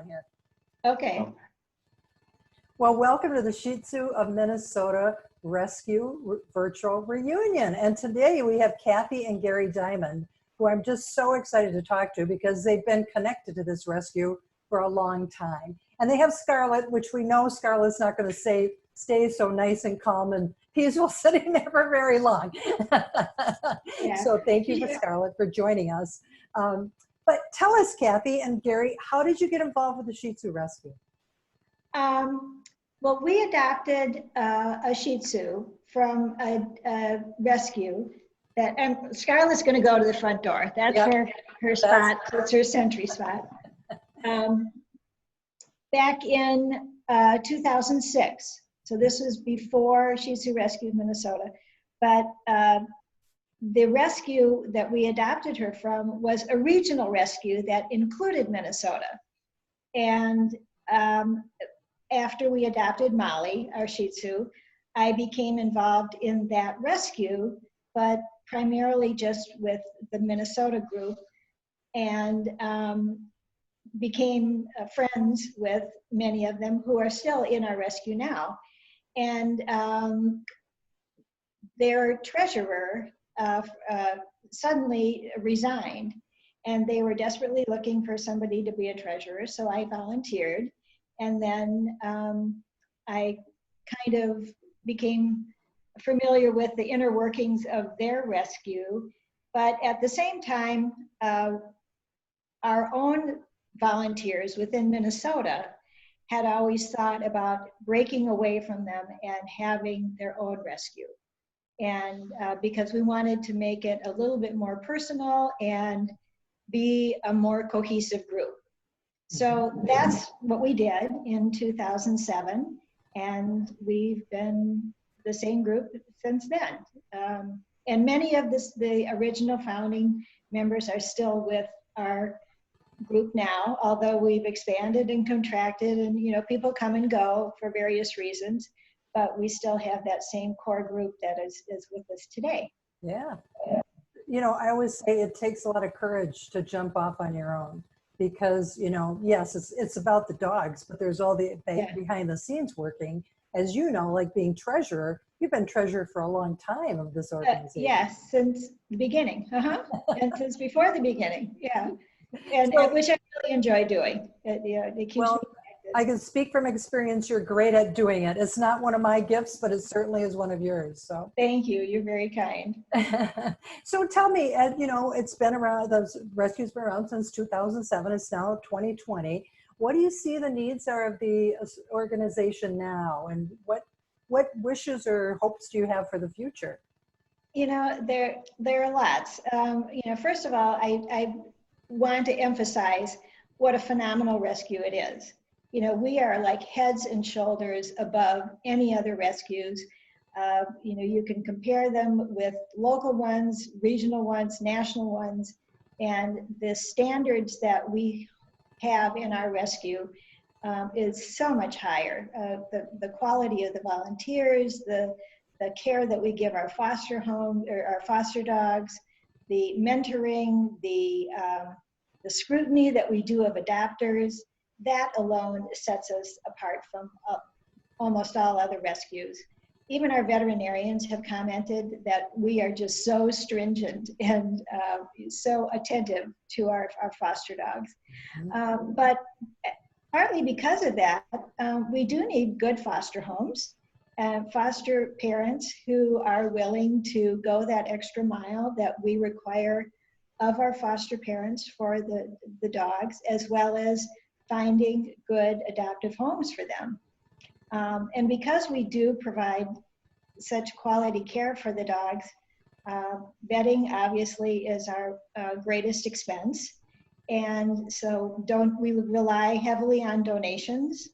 on here. Okay. Well, welcome to the Shih Tzu of Minnesota Rescue Virtual Reunion. And today we have Kathy and Gary Diamond, who I'm just so excited to talk to because they've been connected to this rescue for a long time. And they have Scarlett, which we know Scarlett's not going to stay so nice and calm and peaceful sitting there for very long. Yeah. So thank you, Scarlett, for joining us. But tell us, Kathy and Gary, how did you get involved with the Shih Tzu rescue? Well, we adopted a Shih Tzu from a rescue that, and Scarlett's going to go to the front door. That's her spot. That's her sentry spot. Back in 2006. So this was before Shih Tzu rescued Minnesota. But the rescue that we adopted her from was a regional rescue that included Minnesota. And after we adopted Molly, our Shih Tzu, I became involved in that rescue, but primarily just with the Minnesota group, and became friends with many of them who are still in our rescue now. And their treasurer suddenly resigned, and they were desperately looking for somebody to be a treasurer, so I volunteered. And then I kind of became familiar with the inner workings of their rescue. But at the same time, our own volunteers within Minnesota had always thought about breaking away from them and having their own rescue. And because we wanted to make it a little bit more personal and be a more cohesive group. So that's what we did in 2007, and we've been the same group since then. And many of the original founding members are still with our group now, although we've expanded and contracted, and people come and go for various reasons, but we still have that same core group that is with us today. Yeah. I always say it takes a lot of courage to jump off on your own. Because, yes, it's about the dogs, but there's all the behind the scenes working. As you know, like being treasurer, you've been treasurer for a long time of this organization. Yes, since the beginning. And since before the beginning, yeah. And which I really enjoy doing. It keeps me active. I can speak from experience, you're great at doing it. It's not one of my gifts, but it certainly is one of yours. So thank you. You're very kind. So tell me, it's been around, the rescue's been around since 2007. It's now 2020. What do you see the needs are of the organization now? And what wishes or hopes do you have for the future? There are lots. First of all, I want to emphasize what a phenomenal rescue it is. We are like heads and shoulders above any other rescues. You can compare them with local ones, regional ones, national ones, and the standards that we have in our rescue is so much higher. The quality of the volunteers, the care that we give our foster home or our foster dogs, the mentoring, the scrutiny that we do of adopters, that alone sets us apart from almost all other rescues. Even our veterinarians have commented that we are just so stringent and so attentive to our foster dogs. But partly because of that, we do need good foster homes and foster parents who are willing to go that extra mile that we require of our foster parents for the dogs, as well as finding good adoptive homes for them. And because we do provide such quality care for the dogs, vetting obviously is our greatest expense. And so we rely heavily on donations.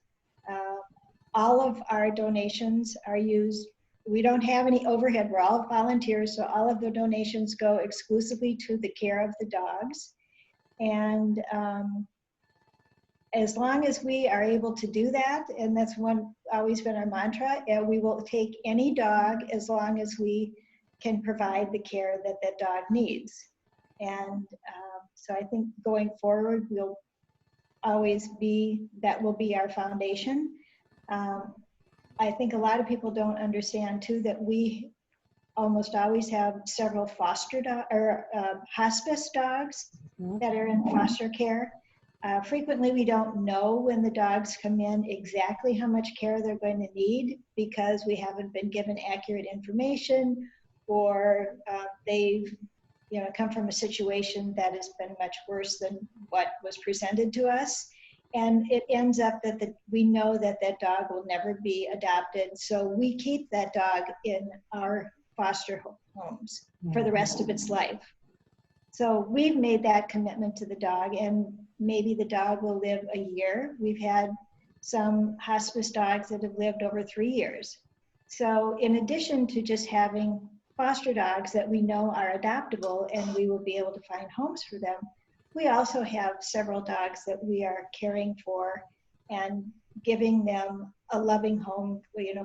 All of our donations are used. We don't have any overhead. We're all volunteers, so all of the donations go exclusively to the care of the dogs. And as long as we are able to do that, and that's always been our mantra, we will take any dog as long as we can provide the care that that dog needs. And so I think going forward, we'll always be, that will be our foundation. I think a lot of people don't understand too that we almost always have several foster or hospice dogs that are in foster care. Frequently, we don't know when the dogs come in exactly how much care they're going to need because we haven't been given accurate information, or they've come from a situation that has been much worse than what was presented to us. And it ends up that we know that that dog will never be adopted. So we keep that dog in our foster homes for the rest of its life. So we've made that commitment to the dog, and maybe the dog will live a year. We've had some hospice dogs that have lived over 3 years. So in addition to just having foster dogs that we know are adoptable and we will be able to find homes for them, we also have several dogs that we are caring for and giving them a loving home,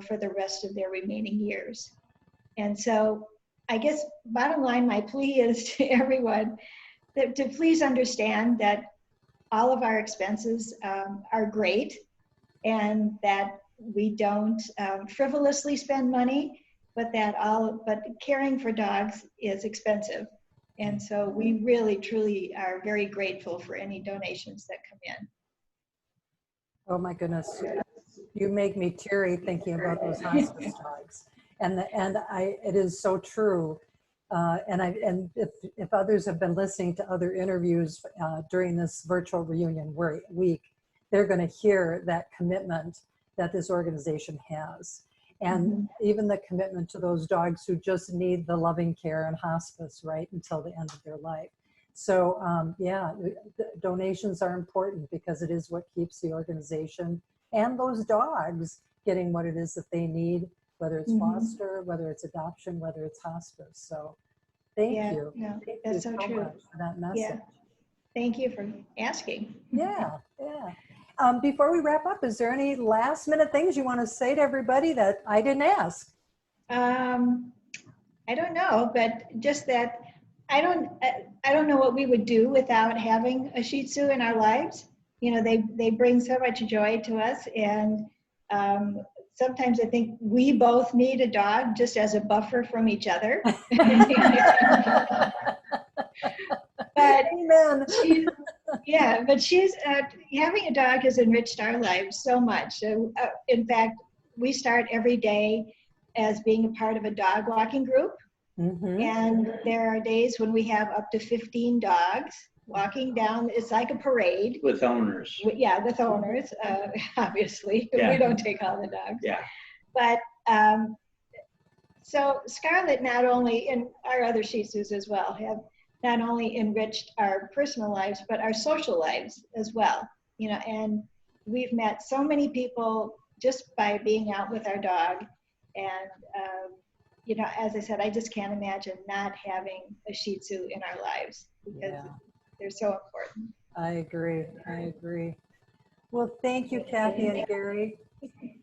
for the rest of their remaining years. And so I guess bottom line, my plea is to everyone that to please understand that all of our expenses are great, and that we don't frivolously spend money, but caring for dogs is expensive. And so we really, truly are very grateful for any donations that come in. Oh my goodness, you make me teary thinking about those hospice dogs, and it is so true. And if others have been listening to other interviews during this virtual reunion week, they're going to hear that commitment that this organization has. And even the commitment to those dogs who just need the loving care and hospice right until the end of their life. So donations are important because it is what keeps the organization and those dogs getting what it is that they need, whether it's foster, whether it's adoption, whether it's hospice. So thank you. Yeah, Thank that's you so true. much for that message. Yeah. Thank you for asking. Yeah. Before we wrap up, is there any last minute things you want to say to everybody that I didn't ask? I don't know, but just that I don't know what we would do without having a Shih Tzu in our lives. They bring so much joy to us, and sometimes I think we both need a dog just as a buffer from each other. But Amen. she's having a dog has enriched our lives so much. In fact, we start every day as being a part of a dog walking group. And there are days when we have up to 15 dogs walking down. It's like a parade. With owners. With owners, obviously. Yeah. We don't take all the dogs. Yeah. But so Scarlett, not only, and our other Shih Tzus as well, have not only enriched our personal lives, but our social lives as well. And we've met so many people just by being out with our dog. And, as I said, I just can't imagine not having a Shih Tzu in our lives because they're so important. I agree. Well, thank you, Kathy and Gary.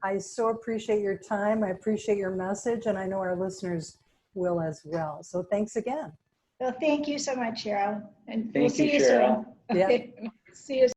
I so appreciate your time. I appreciate your message, and I know our listeners will as well. So thanks again. Well, thank you so much, Cheryl. And we'll Thank you, see you Cheryl. soon. Okay. See you soon.